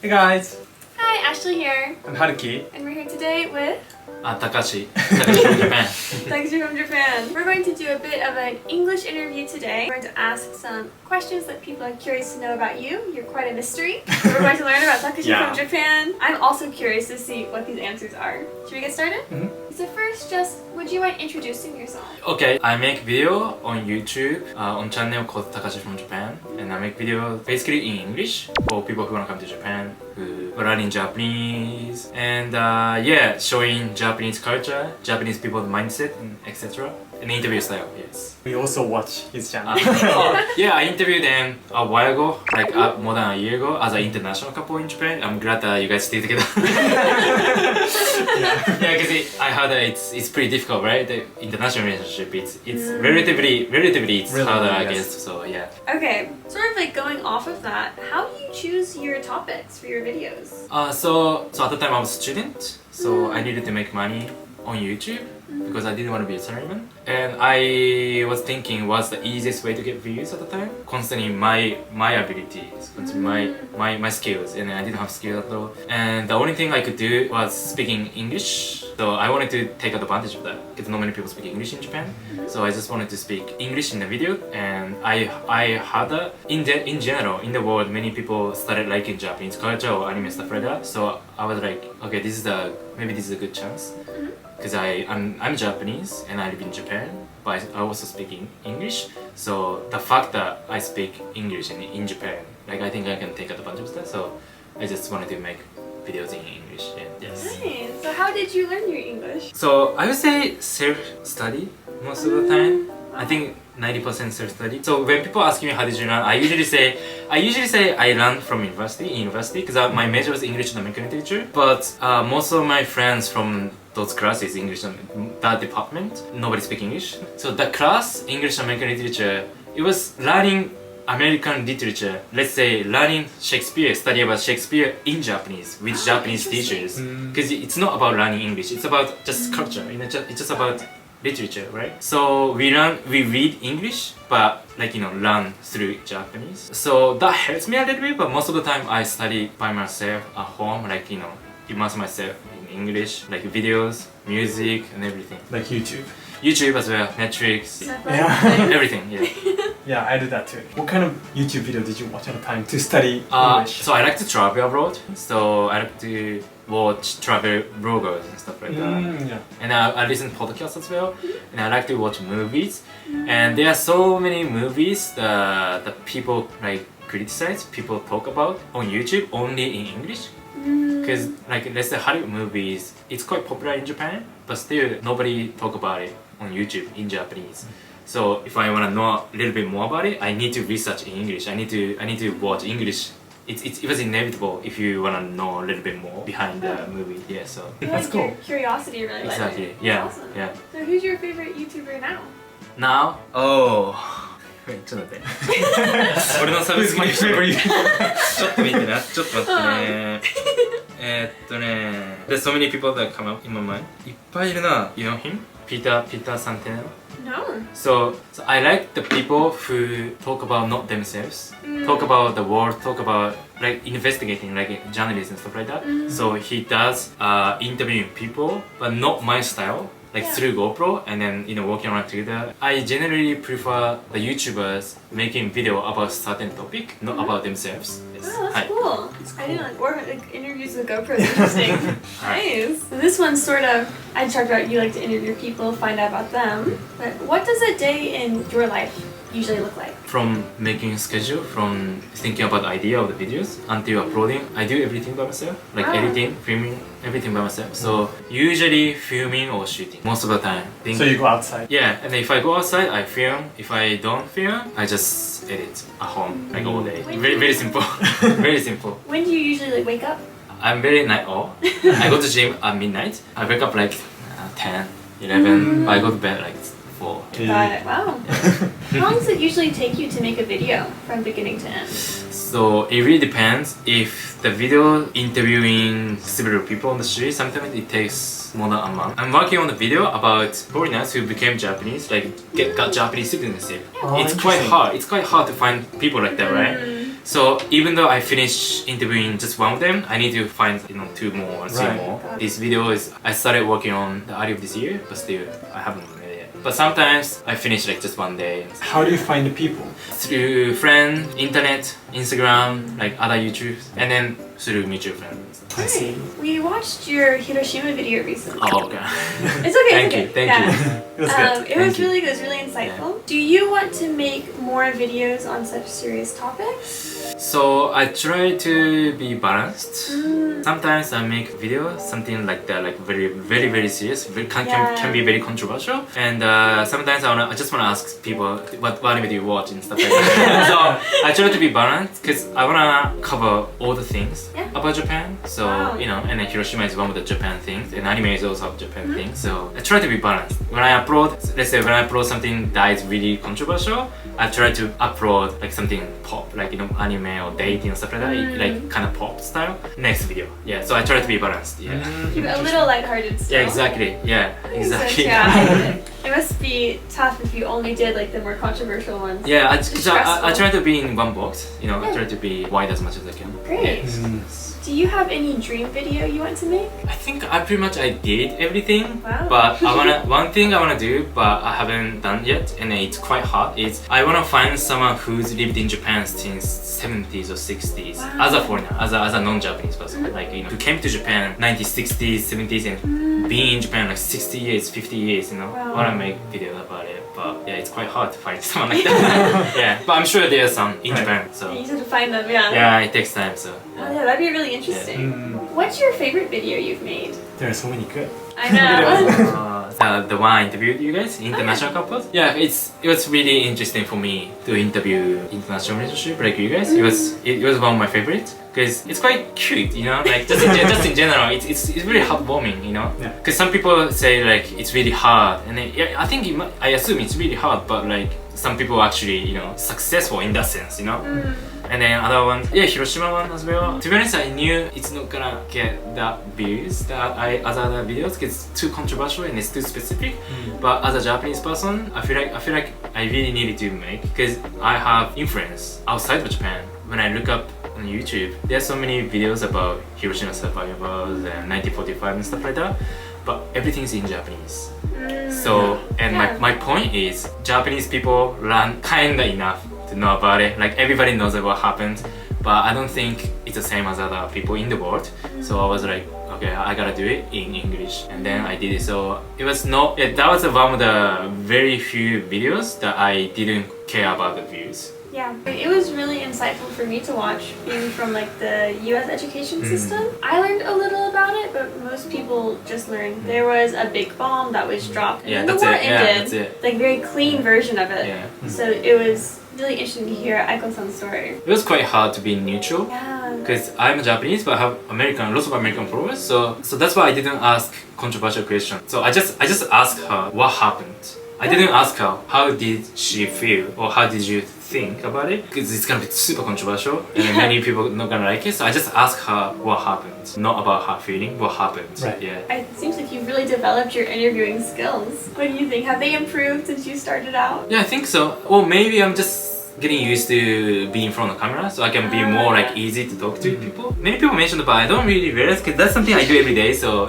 Hey guys, Hi, Ashley here, I'm Haruki. and we're here today with Takashii from Japan. Takashii from Japan. We're going to do a bit of an English interview today. We're going to ask some questions that people are curious to know about you. You're quite a mystery. We're going to learn about Takashii from Japan. I'm also curious to see what these answers are. Should we get started? So first, would you mind introducing yourself? Okay, I make video on YouTube on channel called Takashii from Japan, and I make video basically in English for people who want to come to Japan, who are learning Japanese, and showing Japanese culture, Japanese people's mindset, and etc. An interview style, yes. We also watch his channel. I interviewed them a while ago, like more than a year ago, as an international couple in Japan. I'm glad that you guys stay together. Because I heard that it's pretty difficult, right? The international relationship, it's relatively it's Really, harder, I yes. guess. So yeah. Okay, sort of like going off of that, how do you choose your topics for your videos? So at the time I was a student, so I needed to make money on YouTube because I didn't want to be a salaryman. And I was thinking, what's the easiest way to get views at the time? Constantly my abilities, constantly my skills, and I didn't have skills at all. And the only thing I could do was speaking English. So I wanted to take advantage of that because not many people speak English in Japan. So I just wanted to speak English in the video, and I heard that in general in the world many people started liking Japanese culture or anime stuff like that. So I was like, okay, maybe this is a good chance. Because I'm Japanese and I live in Japan, but I also speak English. So the fact that I speak English in Japan, like I think I can take advantage of that. So I just wanted to make videos in English. And yes. Nice. So how did you learn your English? So I would say self-study most of the time. I think 90% self-study. So when people ask me how did you learn, I usually say I learned from university because my major was English and American literature. But most of my friends from those classes, English and that department, nobody speak English. So the class, English and American literature, it was learning American literature. Let's say learning Shakespeare, study about Shakespeare in Japanese with Japanese teachers. Because it's not about learning English, it's about just culture. It's just about literature, right? So we read English, but learn through Japanese. So that helps me a little bit, but most of the time I study by myself at home, immerse myself in English, like videos, music, and everything. Like YouTube. YouTube as well, Netflix, Yeah. everything, yeah. Yeah, I do that too. What kind of YouTube video did you watch at the time to study English? So I like to travel abroad, so I like to watch travel vloggers and stuff like that. Yeah. And I listen to podcasts as well, and I like to watch movies. And there are so many movies that people criticize, people talk about on YouTube only in English. Because let's say Hollywood movies, it's quite popular in Japan, but still nobody talk about it on YouTube in Japanese. So if I want to know a little bit more about it, I need to research in English. I need to watch English. It was inevitable if you want to know a little bit more behind the movie. Yeah, so That's cool. Your curiosity really led exactly. it. Yeah, Awesome. yeah. So who's your favorite YouTuber now? Now,ちょっと待って。俺のサブスクリプション。ちょっと見てな。ちょっと待ってね。There's so many people that come up in my mind. いっぱいいるな。You know him? Peter Santenero? No. So I like the people who talk about not themselves, talk about the world, talk about investigating, journalism and stuff like that. So he does interviewing people, but not my style. Through GoPro and then walking around together. I generally prefer the YouTubers making video about certain topic, not about themselves. Yes. Oh, that's cool. I didn't or interviews with GoPro is interesting. Nice. So this one's sort of, I talked about you like to interview people, find out about them. But what does a day in your life usually look like? From making a schedule, from thinking about the idea of the videos until uploading, I do everything by myself. Editing, filming, everything by myself. So usually filming or shooting most of the time. So you go outside? Yeah, and if I go outside, I film. If I don't film, I just edit at home all day. Very simple. Very simple. When do you usually wake up? I'm very night owl. I go to gym at midnight. I wake up 10, 11. But I go to bed 4. Got it. Wow. How long does it usually take you to make a video from beginning to end? So it really depends. If the video interviewing several people on the street, sometimes it takes more than a month. I'm working on a video about foreigners who became Japanese, got Japanese citizenship. Oh, It's quite hard. It's quite hard to find people like that, right? So even though I finish interviewing just one of them, I need to find two more or three Right. more. This video is I started working on the early of this year, but still I haven't made it yet. But sometimes I finish like just one day. How do you find the people? Through friend, internet, Instagram, like other YouTubes, and then through mutual friends. I see. We watched your Hiroshima video recently. Oh, okay. It's okay. Thank it's you, okay. thank yeah. you. It was good. It was Thank you. really good. It was really insightful. Do you want to make more videos on such serious topics? So I try to be balanced. Sometimes I make video something like that, like very serious, can be very controversial. And sometimes I just wanna ask people what anime do you watch and stuff like that. So I try to be balanced because I wanna cover all the things about Japan. So and then Hiroshima is one of the Japan things, and anime is also a Japan thing. So I try to be balanced. When I upload, let's say when I upload something that is really controversial, I try to upload like something pop, like anime or dating or stuff like that, like kind of pop style. Next video, yeah. So I try to be balanced, yeah. Keep it a little lighthearted still. Yeah, exactly. Yeah, exactly. So, yeah, it must be tough if you only did like the more controversial ones. Yeah, I Stressful. try to be in one box. I try to be wide as much as I can. Great. Yeah. Do you have any dream video you want to make? I think I pretty much I did everything, Wow. but one thing I wanna do, but I haven't done yet, and it's quite hard. Is I wanna find someone who's lived in Japan since 70s or 60s Wow. as a foreigner, as a non-Japanese person, like who came to Japan 90s, 60s, 70s, and being in Japan like 60 years, 50 years. Wow. Wanna make videos about it, but yeah, it's quite hard to find someone like that. Yeah, but I'm sure there's some in Japan. So You just have to find them, yeah. yeah, it takes time. So Oh, yeah, that'd be really interesting. What's your favorite video you've made? There are so many good. I know. the one I interviewed you guys, international couples. Yeah, it was really interesting for me to interview international relationship like you guys. It was one of my favorites because it's quite cute, like just in general, it's really heartwarming, Yeah. Because some people say like it's really hard, and then, yeah, I think I assume it's really hard, but like some people actually successful in that sense, And then other one, yeah, Hiroshima one as well. To be honest, I knew it's not gonna get that views that as other videos because it's too controversial and it's too specific. But as a Japanese person, I feel like I really needed to make because I have influence outside of Japan. When I look up on YouTube, there's so many videos about Hiroshima survivors and 1945 and stuff like that. But everything's in Japanese. So, and my point is, Japanese people learn kinda enough to know about it. Like everybody knows what happened, but I don't think it's the same as other people in the world. So I was like, okay, I gotta do it in English, and then I did it. So it was that was one of the very few videos that I didn't care about the views. Yeah, it was really insightful for me to watch, being from like the U.S. education system. I learned a little about it, but most people just learned there was a big bomb that was dropped, and Yeah, then the that's war it. Yeah, ended. that's it. Like very clean version of it. Yeah. So it was really interesting to hear Aiko-san's story. It was quite hard to be neutral. Yeah. Because I'm Japanese, but I have lots of American followers, so that's why I didn't ask controversial questions. So I just asked her what happened. I didn't ask her how did she feel or how did you think about it, because it's gonna be super controversial and many people not gonna like it. So I just asked her what happened, not about her feeling, what happened. Right. Yeah. It seems like you've really developed your interviewing skills. What do you think? Have they improved since you started out? Yeah, I think so. Or maybe I'm just getting used to being in front of the camera, so I can be more like easy to talk to people. Many people mentioned, but I don't really realize because that's something I do every day. So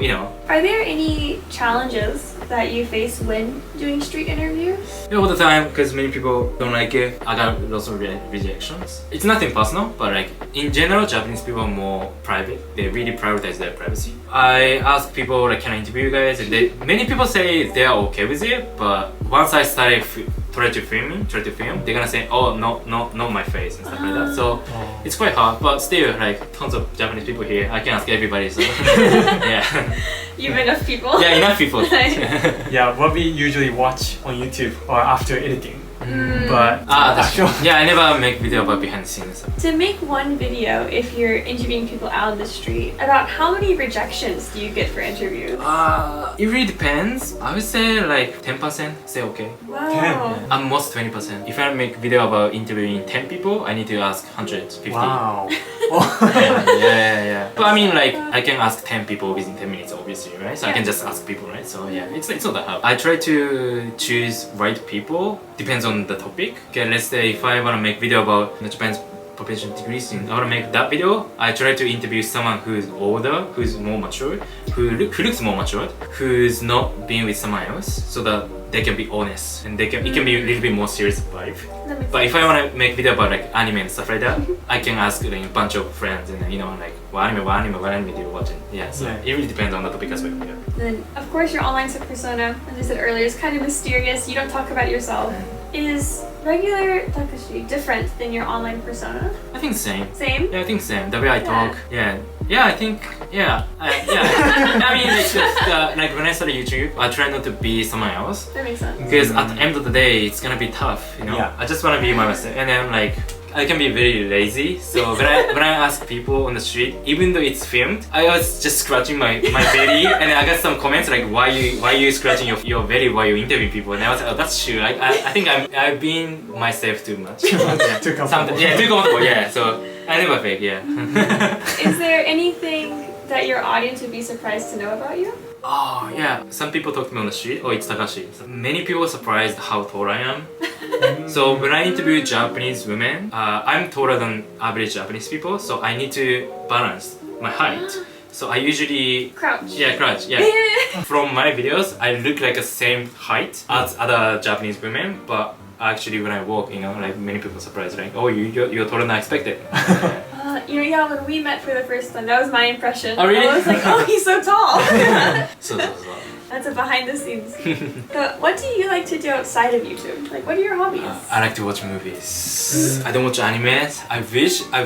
Are there any challenges that you face when doing street interviews? all the time, because many people don't like it. I got lots of rejections. It's nothing personal, but like in general, Japanese people are more private. They really prioritize their privacy. I ask people like, can I interview you guys? And many people say they are okay with it, but once I started try to film, they're gonna say, oh no, not my face and stuff like that. So it's quite hard, but still, like tons of Japanese people here. I can ask everybody. So yeah. You have enough people? Yeah, enough people. Yeah, what we usually watch on YouTube or after editing. But That's true. Yeah, I never make video about behind the scenes. To make one video, if you're interviewing people out on the street, about how many rejections do you get for interviews? It really depends. I would say like 10% say okay. Wow. At most 20%. If I make video about interviewing 10 people, I need to ask 150. wow. Yeah. But I mean, like, I can ask 10 people within 10 minutes, obviously, right? So I can just ask people, right? So yeah, it's not that hard. I try to choose right people. Depends on the topic. Okay, let's say if I want to make video about Japan's professional degrees in order to make that video. I try to interview someone who's older, who's more mature, who looks more mature, who's not been with someone else, so that they can be honest and it can be a little bit more serious vibe. But if I want to make video about like anime and stuff like that, I can ask like, a bunch of friends and like what anime do you watch? Yeah, so it really depends on the topic as well. Yeah. Then, of course, your online persona, as I said earlier, is kind of mysterious. You don't talk about yourself. Is regular Takashi different than your online persona? I think same. Same? Yeah, I think same. The way I talk. Yeah, I think. Yeah. I mean, like when I started YouTube, I try not to be someone else. That makes sense. Because at the end of the day, it's gonna be tough, Yeah. I just wanna be myself, and then like I can be very lazy. So when I ask people on the street, even though it's filmed, I was just scratching my belly, and I got some comments like, "Why you scratching your belly while you interview people?" And I was like, "Oh, that's true. I think I've been myself too much. Too comfortable. Yeah, too comfortable. Yeah, so I never fake. Yeah." Is there anything that your audience would be surprised to know about you? Oh yeah, some people talk to me on the street. Oh, it's Takashi. So many people are surprised how tall I am. So when I interview Japanese women, I'm taller than average Japanese people, so I need to balance my height. So I usually Crouch. Yeah, crouch. Yeah. From my videos, I look like the same height as other Japanese women, but actually when I walk, like many people are surprised, like, oh, you're taller than I expected. When we met for the first time, that was my impression. Oh, really? I was like, oh, he's so tall. So. That's a behind the scenes. So what do you like to do outside of YouTube? Like, what are your hobbies? I like to watch movies. I don't watch animes. I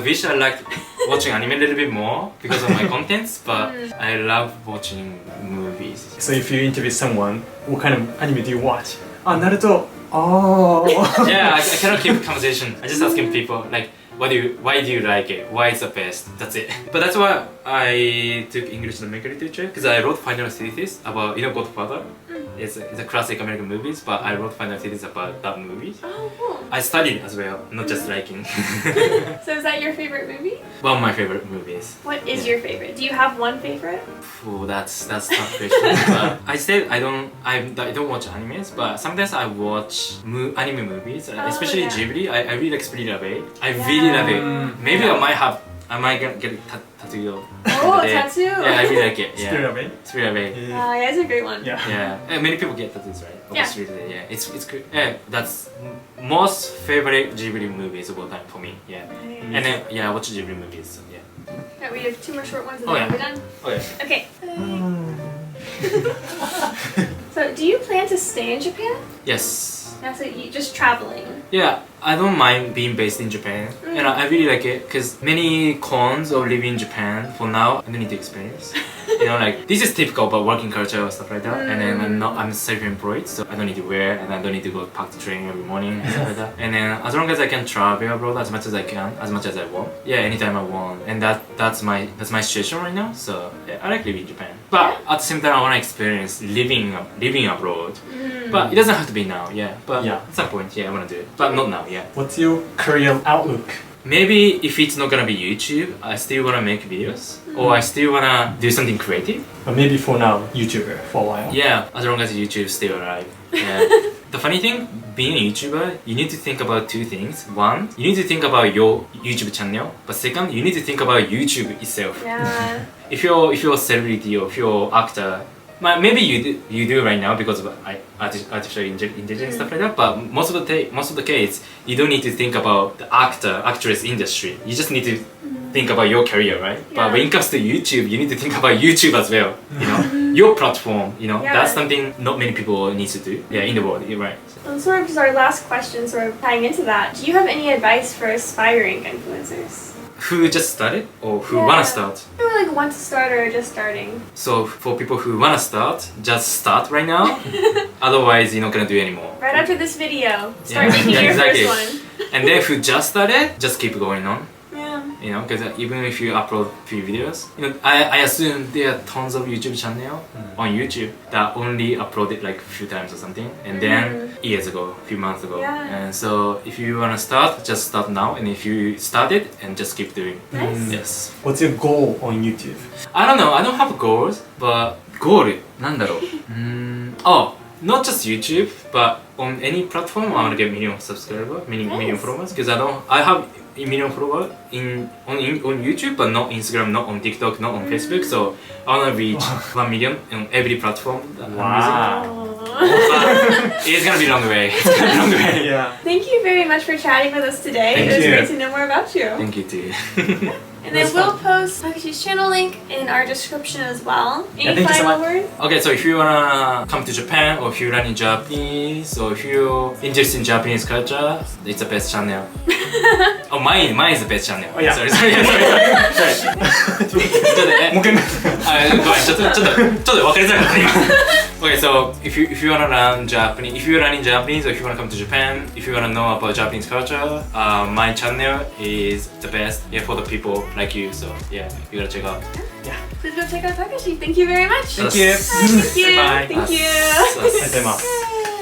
wish I liked watching anime a little bit more because of my contents, but I love watching movies. So if you interview someone, what kind of anime do you watch? Naruto. Oh. Yeah, I cannot keep a conversation. I just asking people like, why do you like it? Why it's the best? That's it. But that's why I took English and American literature, because I wrote final thesis about Godfather. It's a classic American movies, but I wrote final thesis about that movie. Oh, cool. I studied as well, not just liking. So is that your favorite movie? One of my favorite movies. What is your favorite? Do you have one favorite? Oh, that's tough question. But I said I don't watch animes, but sometimes I watch anime movies, especially Ghibli. I really like Spirited Away. I really love it. Maybe I might get a tattoo. Oh, a tattoo? Yeah, I really like it. Yeah. Spirited Away. Spirited Away. Yeah, it's a great one. Yeah. And many people get tattoos, right? Yeah. Yeah, it's good. Yeah, that's most favorite Ghibli movies of all time for me. Yeah. Nice. And then I watch Ghibli movies. So yeah. Yeah, we have 2 more short ones and Oh, then yeah. we're done. Oh yeah. Okay. So, do you plan to stay in Japan? Yes. That's it, you just traveling. Yeah, I don't mind being based in Japan, and I really like it because many cons of living in Japan. For now, I don't need to experience. Like this is typical about working culture or stuff like that. And then I'm self-employed, so I don't need to wear and I don't need to go park the train every morning and stuff like that. And then as long as I can travel abroad as much as I can, as much as I want, yeah, anytime I want, and that's my situation right now. So yeah, I like living in Japan, but at the same time I want to experience living abroad. But it doesn't have to be now, yeah. But at some point, yeah, I want to do it, but not now, yeah. What's your career outlook? Maybe if it's not gonna be YouTube, I still wanna make videos, or I still wanna do something creative. But maybe for now, YouTuber for a while. Yeah, as long as YouTube is still alive. Yeah. The funny thing, being a YouTuber, you need to think about 2 things. One, you need to think about your YouTube channel, but second, you need to think about YouTube itself. Yeah. If you're a celebrity or if you're an actor, maybe you do right now because of artificial intelligence stuff like that. But most of the case, you don't need to think about the actress industry. You just need to think about your career, right? Yeah. But when it comes to YouTube, you need to think about YouTube as well. Your platform. That's something not many people need to do. Yeah, in the world, you're right. And sort of just our last question, sort of tying into that. Do you have any advice for aspiring influencers? Who just started or who wanna start? Who like want to start or are just starting? So for people who wanna start, just start right now. Otherwise, you're not gonna do anymore. Right after this video, start making your exactly. first one. And then who just started, just keep going on. Yeah. Because even if you upload few videos, I assume there are tons of YouTube channel on YouTube that only uploaded like a few times or something, and then years ago, a few months ago. Yeah. And so if you wanna start, just start now, and if you started, and just keep doing. Nice. Yes. What's your goal on YouTube? I don't know. I don't have goals, but goal なんだろう。Oh, not just YouTube, but on any platform, I want to get million subscribers, million followers. Because I have million followers on YouTube, but not Instagram, not on TikTok, not on Facebook. So I want to reach 1 million on every platform that I'm using. It's gonna be a long way. Yeah. Thank you very much for chatting with us today. Thank it was you. great to know more about you. Thank you too. And then we'll post Takashi's channel link in our description as well. Any thank you so final much. words? Okay, so if you wanna come to Japan, or if you're learning Japanese, or if you're interested in Japanese culture, it's the best channel. Oh, mine is the best channel. Oh, yeah. Sorry. ちょっともう一回ごめん、ちょっと分かりづらかった今。Okay, so if you wanna learn Japanese, if you're learning Japanese, or if you wanna come to Japan, if you wanna know about Japanese culture, my channel is the best, yeah, for the people like you. So yeah, you gotta check out. Please go check out Takashi. Thank you very much. Thank you. Thank you. Bye. Thank you. ありがとうございます